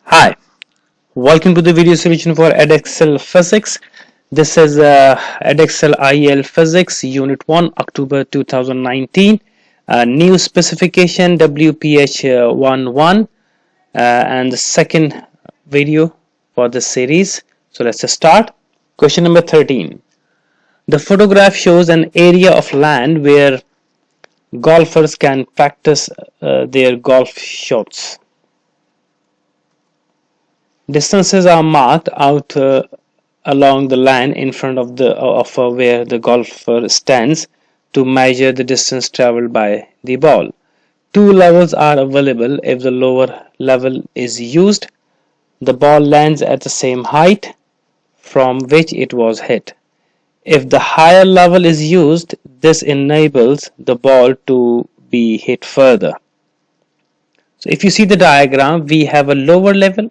Hi, welcome to the video solution for Edexcel Physics. This is Edexcel IAL Physics Unit 1 October 2019. New specification WPH11 and the second video for this series. So let's just start. Question number 13. The photograph shows an area of land where golfers can practice their golf shots. Distances are marked out along the line in front of where the golfer stands to measure the distance traveled by the ball. Two levels are available. If the lower level is used, the ball lands at the same height from which it was hit. If the higher level is used, this enables the ball to be hit further. So if you see the diagram, we have a lower level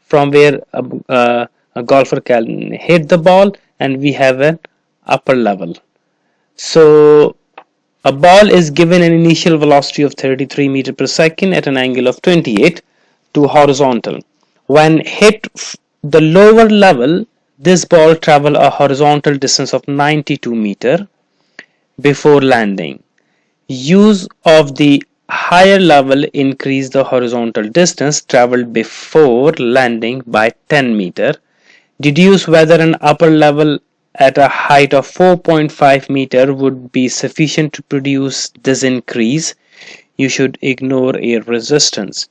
from where a golfer can hit the ball, and we have an upper level. So a ball is given an initial velocity of 33 meters per second at an angle of 28 to horizontal. When hit the lower level, this ball travel a horizontal distance of 92 meters before landing. Use of the higher level increase the horizontal distance traveled before landing by 10 meter. Deduce whether an upper level at a height of 4.5 meter would be sufficient to produce this increase. You should ignore air resistance.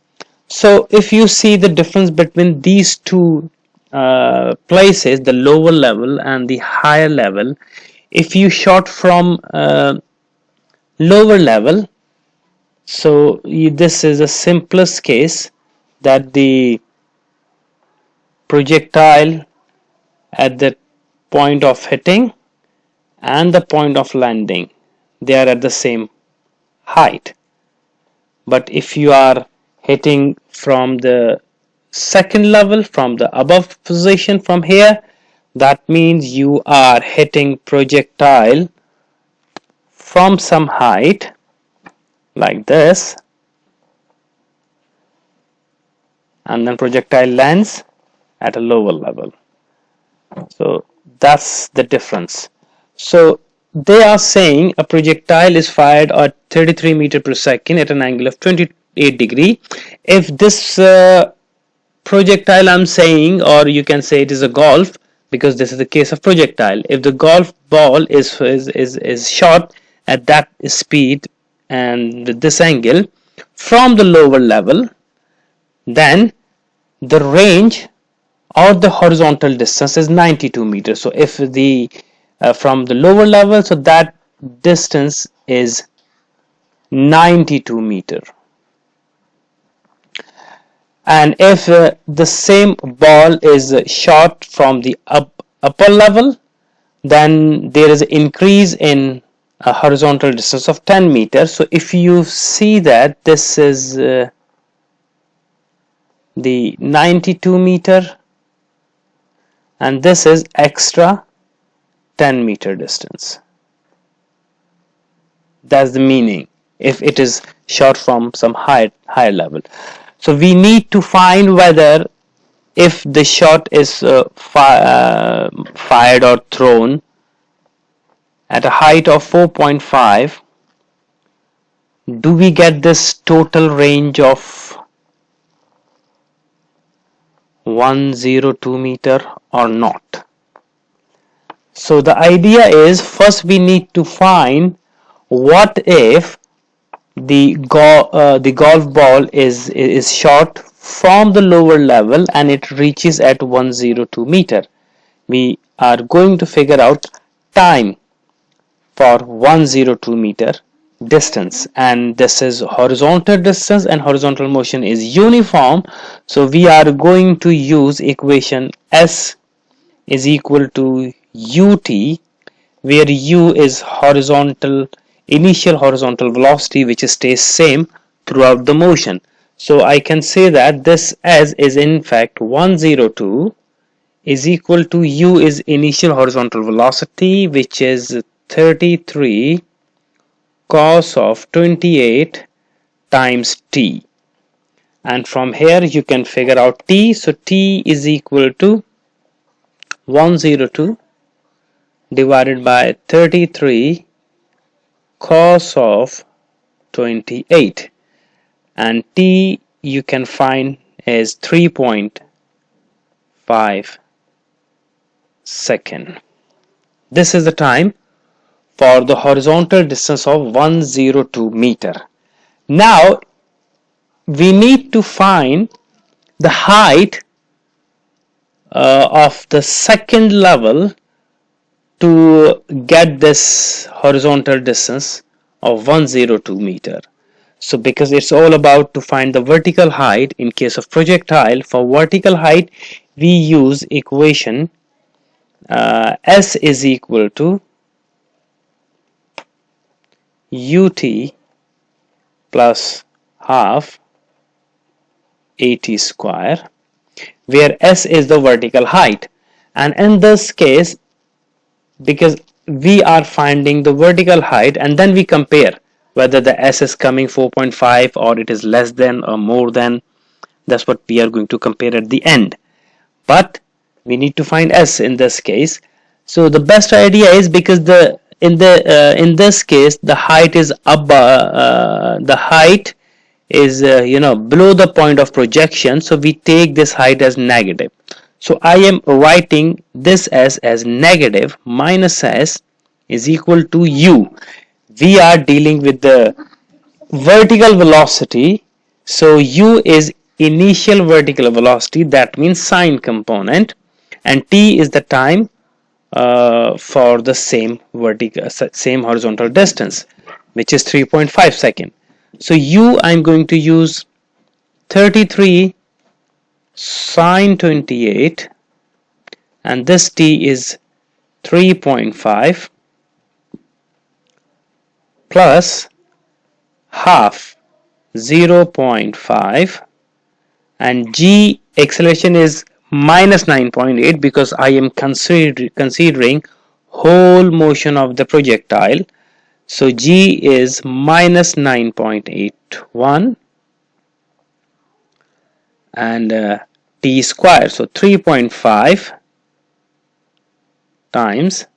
So if you see the difference between these two places, the lower level and the higher level, if you shot from lower level, so this is the simplest case that the projectile at the point of hitting and the point of landing, they are at the same height. But if you are hitting from the second level, from the above position, from here, that means you are hitting projectile from some height like this, and then projectile lands at a lower level. So that's the difference. So they are saying a projectile is fired at 33 meters per second at an angle of 28 degree. If this projectile, I'm saying, or you can say it is a golf, because this is the case of projectile. If the golf ball is shot at that speed and with this angle from the lower level, then the range or the horizontal distance is 92 meters. So if the from the lower level, so that distance is 92 meters. And if the same ball is shot from the upper level, then there is an increase in a horizontal distance of 10 meters. So if you see that this is the 92 meter and this is extra 10 meter distance. That's the meaning if it is shot from some higher level. So we need to find whether if the shot is fired or thrown at a height of 4.5, do we get this total range of 102 meter or not? So the idea is, first we need to find what if the golf ball is shot from the lower level and it reaches at 102 meter. We are going to figure out time for 102 meter distance, and this is horizontal distance and horizontal motion is uniform. So we are going to use equation S is equal to ut, where u is horizontal initial horizontal velocity which stays same throughout the motion. So I can say that this S is in fact 102 is equal to u is initial horizontal velocity, which is 33 cos of 28 times t. and from here you can figure out t. So t is equal to 102 divided by 33 cos of 28, and t you can find is 3.5 second. This is the time for the horizontal distance of 102 meter. Now we need to find the height of the second level to get this horizontal distance of 102 meter. So because it's all about to find the vertical height in case of projectile, for vertical height we use equation S is equal to ut plus half at square, where S is the vertical height. And in this case, because we are finding the vertical height and then we compare whether the S is coming 4.5 or it is less than or more than, that's what we are going to compare at the end. But we need to find S in this case. So the best idea is, because in this case the height is above, the height is below the point of projection, so we take this height as negative. So I am writing this as negative minus S is equal to u. We are dealing with the vertical velocity, so u is initial vertical velocity, that means sine component, and t is the time for the same horizontal distance, which is 3.5 second. So u I'm going to use 33 sine 28, and this t is 3.5 plus half 0.5, and g acceleration is minus 9.8 because I am considering whole motion of the projectile. So g is minus 9.81 and t square, so 3.5 times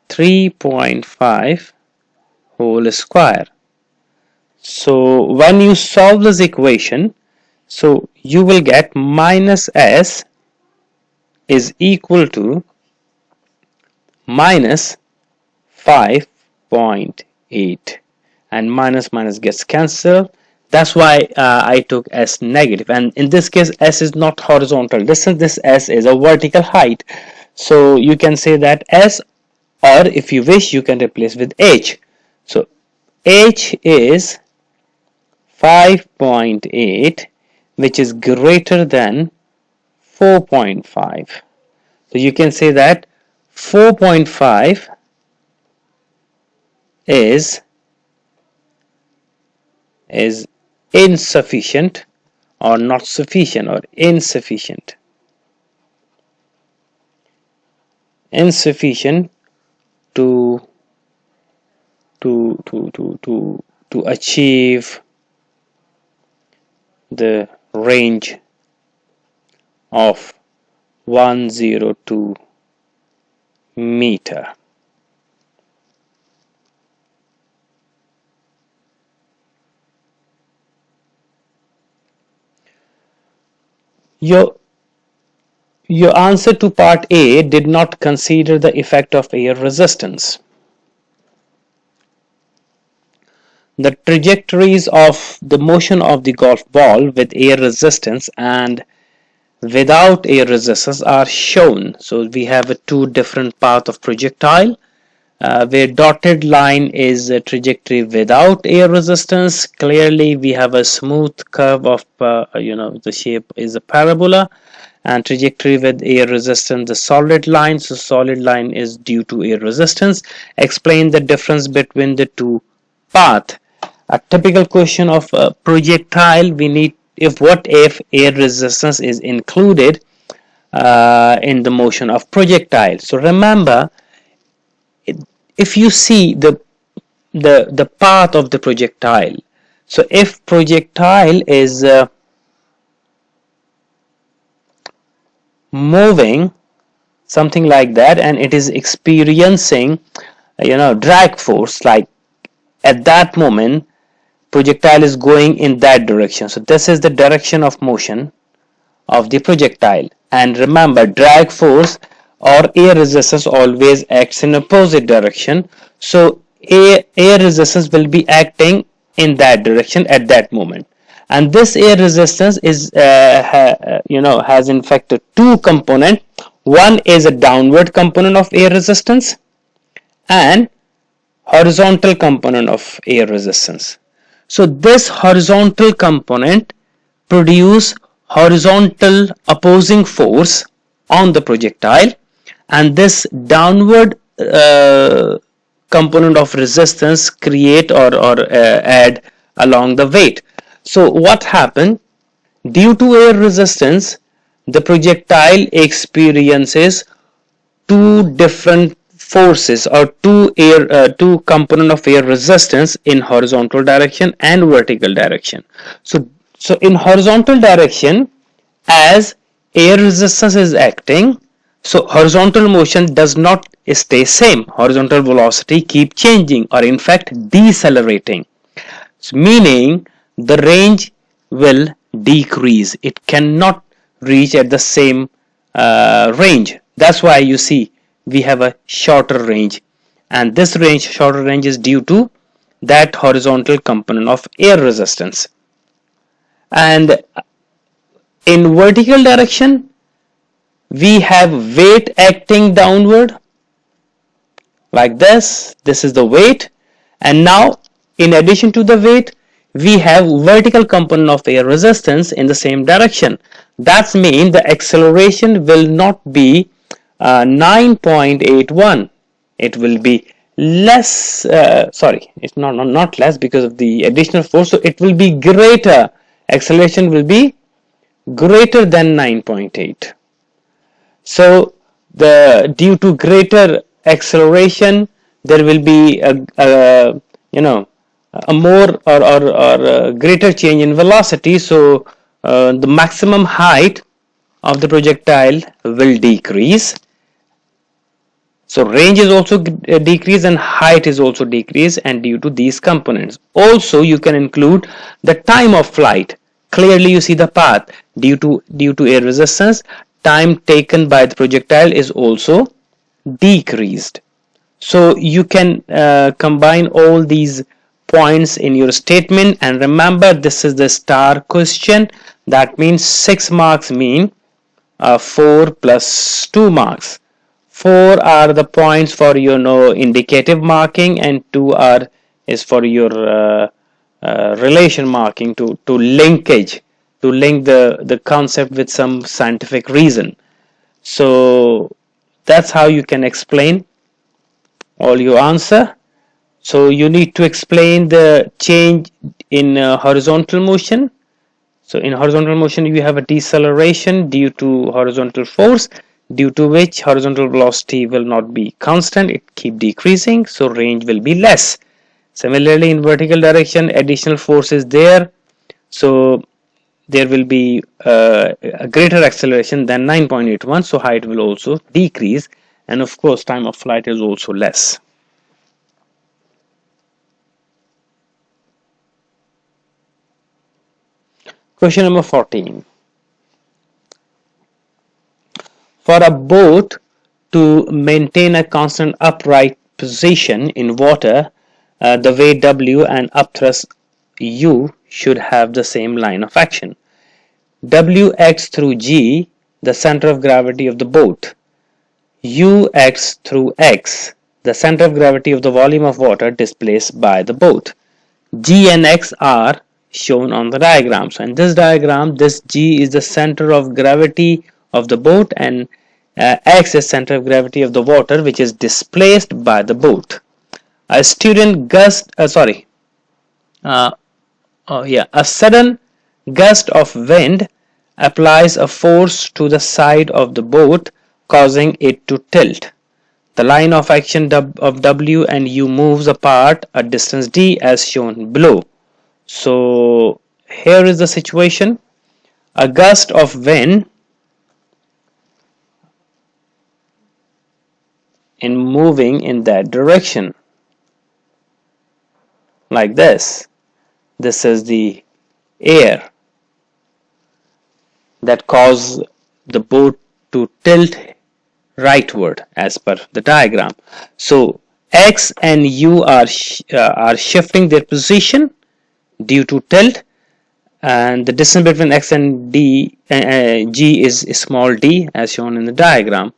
3.5 whole square. So when you solve this equation, so you will get minus S is equal to minus 5.8, and minus minus gets cancelled. That's why I took S negative, and in this case S is not horizontal distance, this S is a vertical height. So you can say that S, or if you wish you can replace with H. So H is 5.8, which is greater than 4.5. So you can say that 4.5 is insufficient or not sufficient or insufficient to achieve the range of 102 meter. Your answer to part A did not consider the effect of air resistance. The trajectories of the motion of the golf ball with air resistance and without air resistance are shown. So we have two different paths of projectile, where dotted line is a trajectory without air resistance. Clearly we have a smooth curve of the shape is a parabola, and trajectory with air resistance the solid line. So solid line is due to air resistance. Explain the difference between the two paths. A typical question of a projectile, we need what if air resistance is included in the motion of projectile. So remember, if you see the path of the projectile, so if projectile is moving something like that, and it is experiencing drag force, like at that moment projectile is going in that direction. So this is the direction of motion of the projectile. And remember, drag force or air resistance always acts in opposite direction. So air resistance will be acting in that direction at that moment. And this air resistance is has in fact two component. One is a downward component of air resistance and horizontal component of air resistance. So this horizontal component produce horizontal opposing force on the projectile, and this downward component of resistance create or add along the weight. So what happened? Due to air resistance, the projectile experiences two different forces or two component of air resistance in horizontal direction and vertical direction. So in horizontal direction, as air resistance is acting, so horizontal motion does not stay same. Horizontal velocity keep changing or in fact decelerating. So meaning the range will decrease. It cannot reach at the same range. That's why you see we have a shorter range, and this shorter range is due to that horizontal component of air resistance. And in vertical direction, we have weight acting downward like this. This is the weight, and now in addition to the weight, we have vertical component of air resistance in the same direction. That means the acceleration will not be 9.81. It will be less. It's not less because of the additional force. So it will be greater. Acceleration will be greater than 9.8. So due to greater acceleration, there will be a more or greater change in velocity. So the maximum height of the projectile will decrease. So range is also decrease and height is also decrease, and due to these components. Also you can include the time of flight. Clearly you see the path. Due to air resistance, time taken by the projectile is also decreased. So you can combine all these points in your statement, and remember this is the star question. That means 6 marks mean 4 plus 2 marks. 4 are the points for your indicative marking, and 2 is for your relation marking to linkage, to link the concept with some scientific reason. So that's how you can explain all your answer. So you need to explain the change in horizontal motion. So in horizontal motion, you have a deceleration due to horizontal force, due to which horizontal velocity will not be constant, it keep decreasing, so range will be less. Similarly, in vertical direction, additional force is there, so there will be a greater acceleration than 9.81, so height will also decrease, and of course time of flight is also less. Question number 14. For a boat to maintain a constant upright position in water, the weight W and upthrust U should have the same line of action. W acts through G, the center of gravity of the boat. U acts through X, the center of gravity of the volume of water displaced by the boat. G and X are shown on the diagram. So in this diagram, this G is the center of gravity of the boat, and X is center of gravity of the water which is displaced by the boat. A sudden gust of wind applies a force to the side of the boat, causing it to tilt. The line of action of W and U moves apart a distance D as shown below. So here is the situation. A gust of wind in moving in that direction, like this. This is the air that cause the boat to tilt rightward as per the diagram. So X and U are shifting their position due to tilt, and the distance between X and G is small d as shown in the diagram.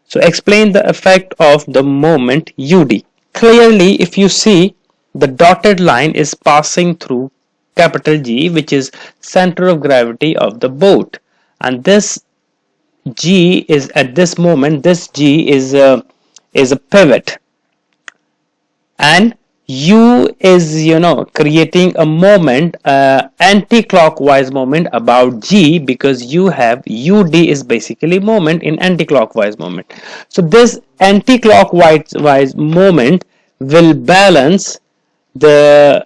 So explain the effect of the moment UD. Clearly, if you see, the dotted line is passing through capital G, which is center of gravity of the boat, and this G is at this moment, this G is a pivot, and U is creating a moment, anti-clockwise moment about G, because you have UD is basically moment in anti-clockwise moment. So this anti-clockwise moment will balance the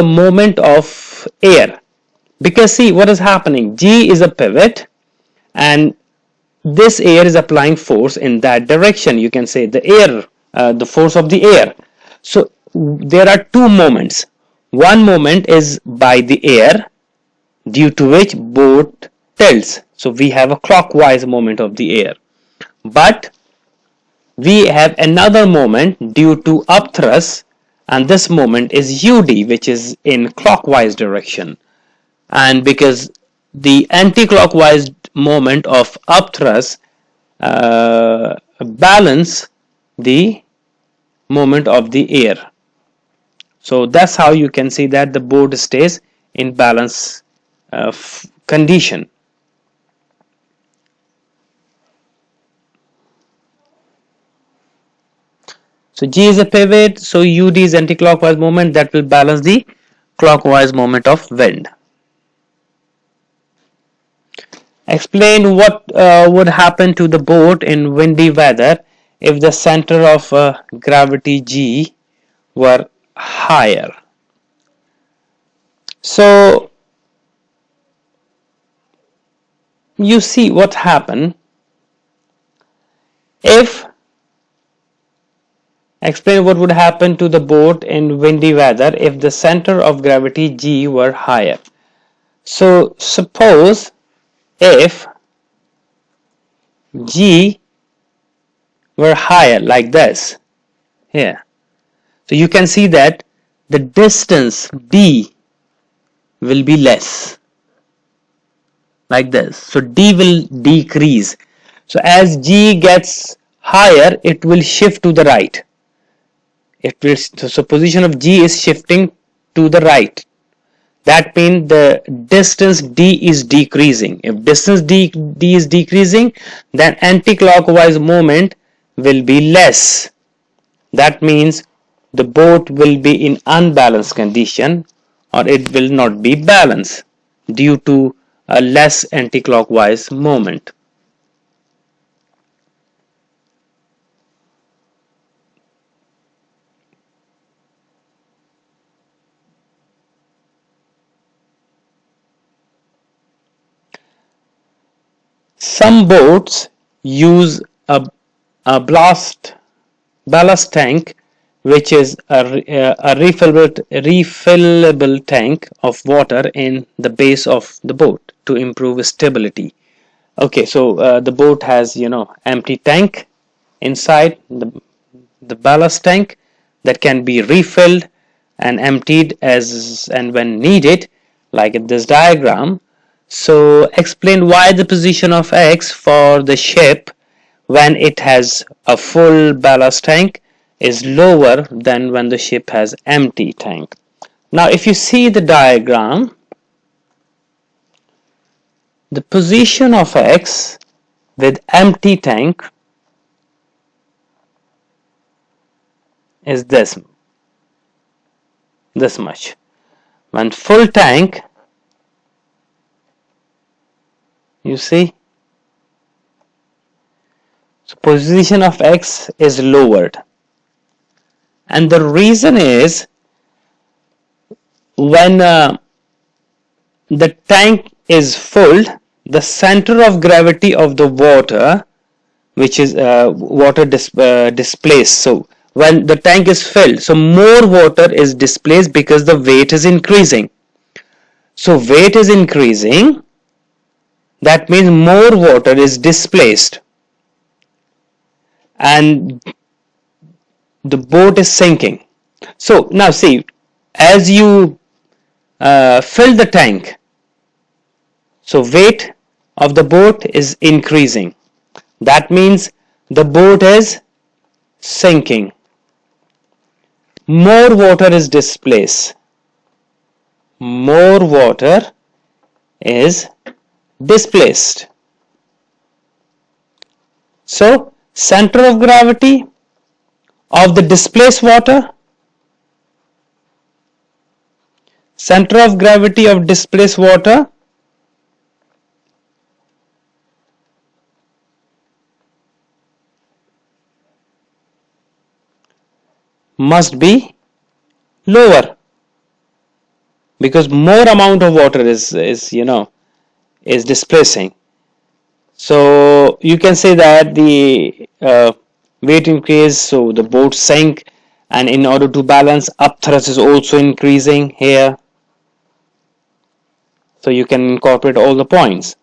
moment of air, because see what is happening. G is a pivot, and this air is applying force in that direction. You can say the air, the force of the air. So there are two moments. One moment is by the air, due to which boat tilts. So we have a clockwise moment of the air. But we have another moment due to upthrust, and this moment is UD, which is in clockwise direction. And because the anti-clockwise moment of upthrust balance the moment of the air. So that's how you can see that the boat stays in balance condition. So G is a pivot, so UD is anti-clockwise moment that will balance the clockwise moment of wind. Explain what would happen to the boat in windy weather if the center of gravity G were higher. So you see what happened if. Explain what would happen to the boat in windy weather if the center of gravity G were higher. So suppose if G were higher, like this here, so you can see that the distance D will be less, like this. So D will decrease. So as G gets higher, it will shift to the right. So position of G is shifting to the right. That means the distance D is decreasing. If distance D is decreasing, then anti-clockwise moment will be less. That means the boat will be in unbalanced condition, or it will not be balanced due to a less anti-clockwise moment. Some boats use a ballast tank, which is a refillable tank of water in the base of the boat to improve stability. Okay, so the boat has empty tank inside the ballast tank that can be refilled and emptied as and when needed, like in this diagram. So explain why the position of X for the ship when it has a full ballast tank is lower than when the ship has empty tank. Now if you see the diagram, the position of X with empty tank is this much. When full tank, you see, so position of X is lowered, and the reason is when the tank is full, the center of gravity of the water which is water displaced. So when the tank is filled, so more water is displaced because the weight is increasing. So weight is increasing, that means more water is displaced, and the boat is sinking. So now see, as you fill the tank, so weight of the boat is increasing. That means the boat is sinking. More water is displaced. More water is displaced. So center of gravity of the displaced water, center of gravity of displaced water must be lower, because more amount of water is displacing. So you can say that the weight increase, so the boat sank, and in order to balance, up thrust is also increasing here. So you can incorporate all the points.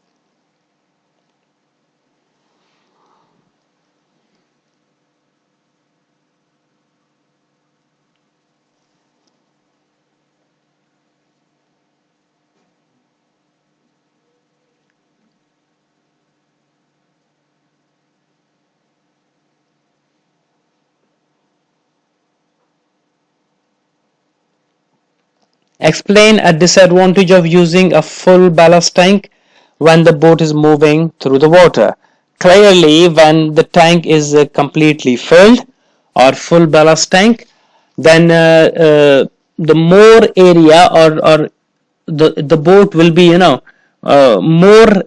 Explain a disadvantage of using a full ballast tank when the boat is moving through the water. Clearly, when the tank is completely filled or full ballast tank, then the more area, or the boat will be more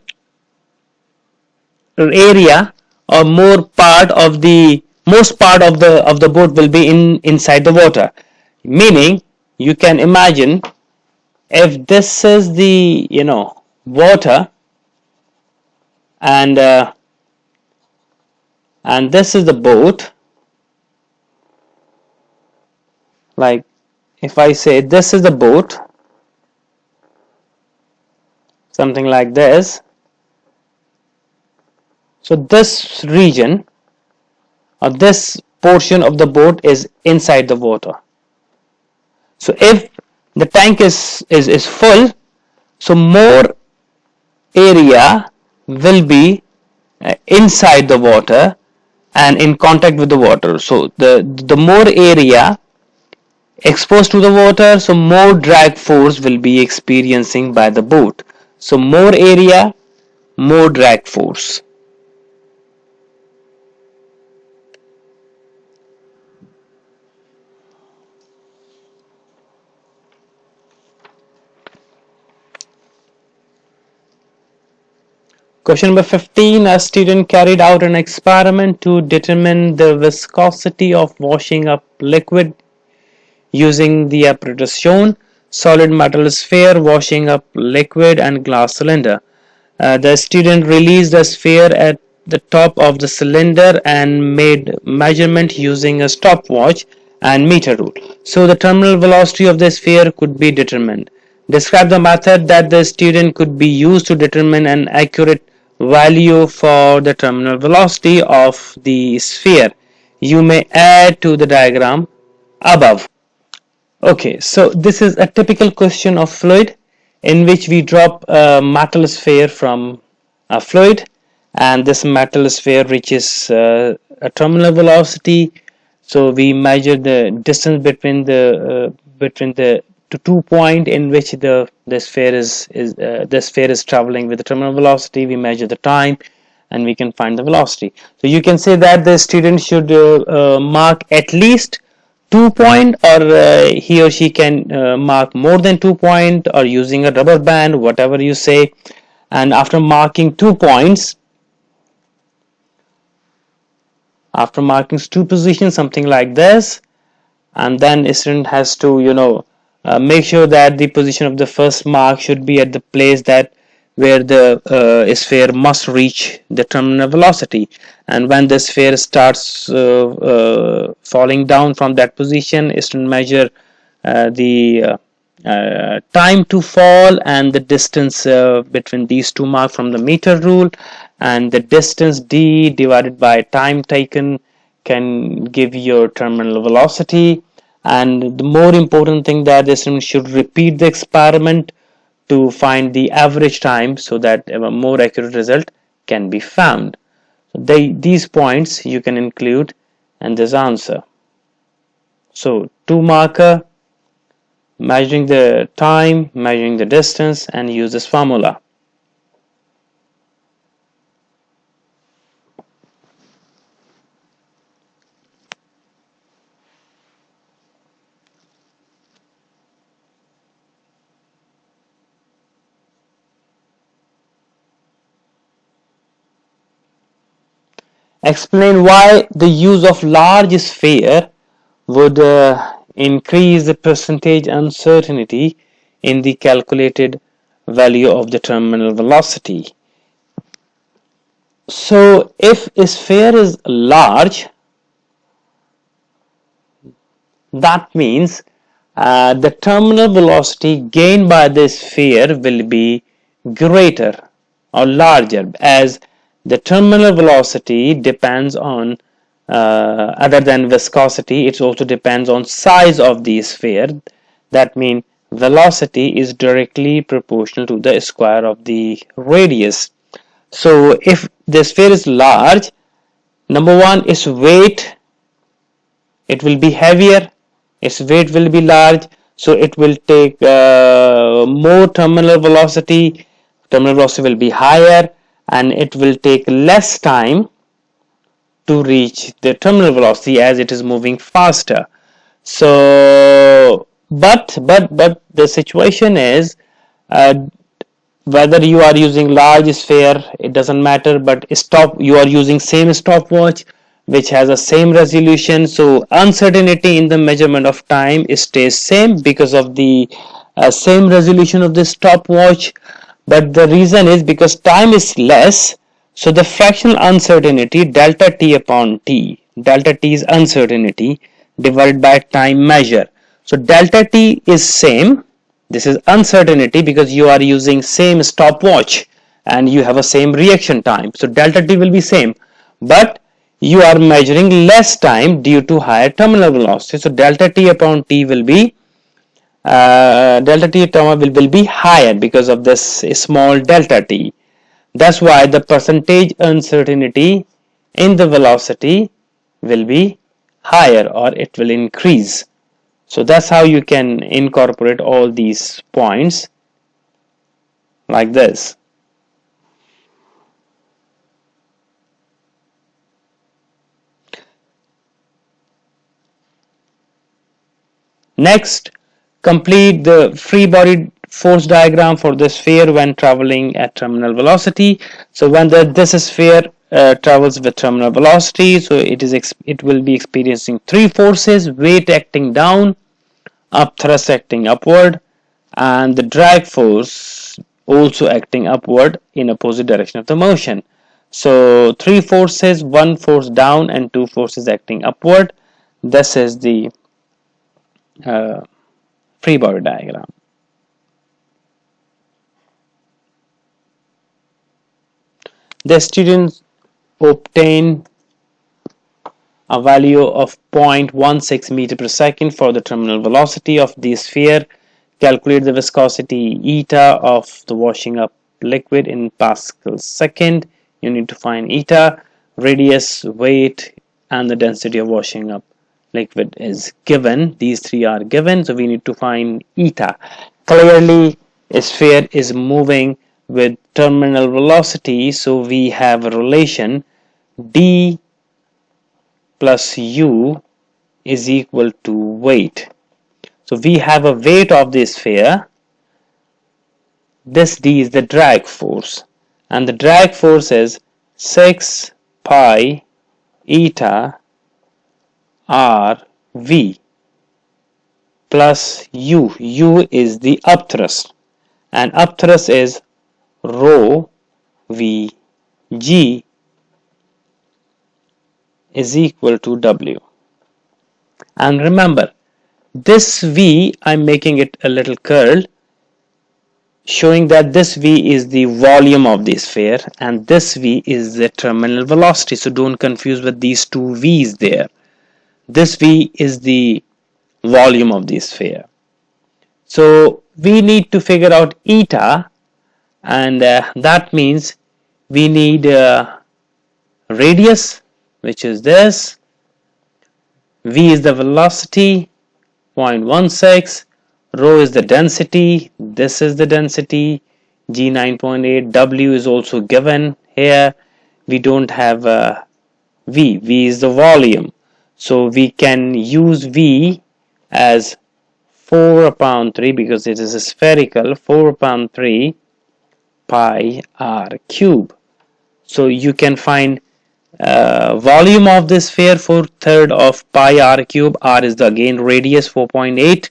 area, or more part of the most part of the boat will be inside the water. Meaning, you can imagine, if this is the water, and this is the boat, like if I say this is the boat, something like this, so this region or this portion of the boat is inside the water. So if the tank is full, so more area will be inside the water and in contact with the water. So the more area exposed to the water, so more drag force will be experiencing by the boat. So more area, more drag force. Question number 15. A student carried out an experiment to determine the viscosity of washing up liquid using the apparatus shown: solid metal sphere, washing up liquid, and glass cylinder. The student released a sphere at the top of the cylinder and made measurement using a stopwatch and meter rule. So the terminal velocity of the sphere could be determined. Describe the method that the student could be used to determine an accurate value for the terminal velocity of the sphere. You may add to the diagram above. Okay, so this is a typical question of fluid, in which we drop a metal sphere from a fluid, and this metal sphere reaches a terminal velocity. So we measure the distance between the two point in which the sphere is traveling with the terminal velocity. We measure the time, and we can find the velocity. So you can say that the student should mark at least 2 point, or he or she can mark more than 2 point, or using a rubber band, whatever you say. And after marking 2 points, after marking two positions, something like this, and then a student has to make sure that the position of the first mark should be at the place that where the sphere must reach the terminal velocity, and when the sphere starts falling down from that position, is to measure the time to fall and the distance between these two marks from the meter rule, and the distance d divided by time taken can give your terminal velocity. And the more important thing that the student should repeat the experiment to find the average time so that a more accurate result can be found. So these points you can include in this answer. So 2 marker, measuring the time, measuring the distance, and use this formula. Explain why the use of large sphere would increase the percentage uncertainty in the calculated value of the terminal velocity. So if a sphere is large, that means the terminal velocity gained by the sphere will be greater or larger, as the terminal velocity depends on other than viscosity, it also depends on size of the sphere. That means velocity is directly proportional to the square of the radius. So if the sphere is large, number one is weight, it will be heavier, its weight will be large, so it will take more terminal velocity will be higher, and it will take less time to reach the terminal velocity as it is moving faster. So but the situation is, uh, whether you are using large sphere, it doesn't matter, but you are using same stopwatch which has a same resolution, so uncertainty in the measurement of time stays same because of the same resolution of the stopwatch. But the reason is because time is less, so the fractional uncertainty delta t upon t, delta t is uncertainty divided by time measure. So delta t is same, this is uncertainty because you are using same stopwatch and you have a same reaction time. So delta t will be same, but you are measuring less time due to higher terminal velocity. So delta t upon t will be delta t term will be higher because of this small delta t. That's why the percentage uncertainty in the velocity will be higher, or it will increase. So that's how you can incorporate all these points like this. Next, complete the free body force diagram for the sphere when traveling at terminal velocity. So when this sphere travels with terminal velocity, so it will be experiencing three forces: weight acting down, up thrust acting upward, and the drag force also acting upward in opposite direction of the motion. So three forces, one force down and two forces acting upward. This is the uh, free body diagram. The students obtain a value of 0.16 meter per second for the terminal velocity of the sphere. Calculate the viscosity eta of the washing up liquid in pascal second. You need to find eta, radius, weight, and the density of washing up liquid is given. These three are given, so we need to find eta. Clearly, a sphere is moving with terminal velocity, so we have a relation d plus u is equal to weight. So we have a weight of the sphere. This d is the drag force, and the drag force is 6 pi eta r v plus u. U is the upthrust, and upthrust is rho Vg is equal to W. And remember, this V, I'm making it a little curled, showing that this V is the volume of the sphere and this V is the terminal velocity. So don't confuse with these two V's there. This V is the volume of the sphere. So we need to figure out eta, and that means we need radius, which is this. V is the velocity, 0.16. Rho is the density, this is the density, G 9.8. W is also given here. We don't have V. V is the volume. So we can use V as 4 upon 3 because it is a spherical, 4 upon 3 pi r cube. So you can find volume of the sphere for third of pi r cube. R is the again radius 4.8,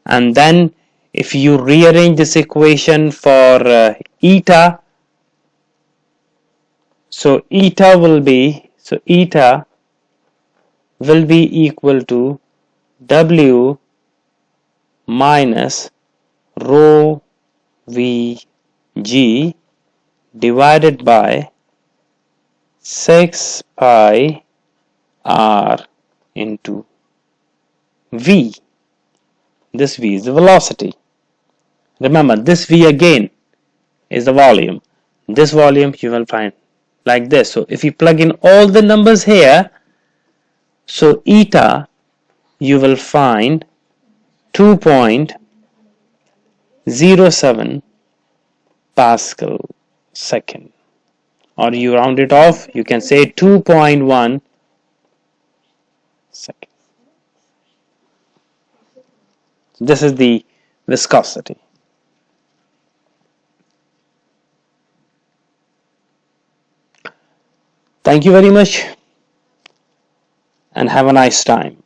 and then if you rearrange this equation for eta, so eta will be equal to W minus rho Vg divided by 6 pi r into V. This V is the velocity. Remember, this V again is the volume. This volume you will find like this. So if you plug in all the numbers here, so eta you will find 2.07 Pascal second, or you round it off, you can say 2.1 second. This is the viscosity. Thank you very much and have a nice time.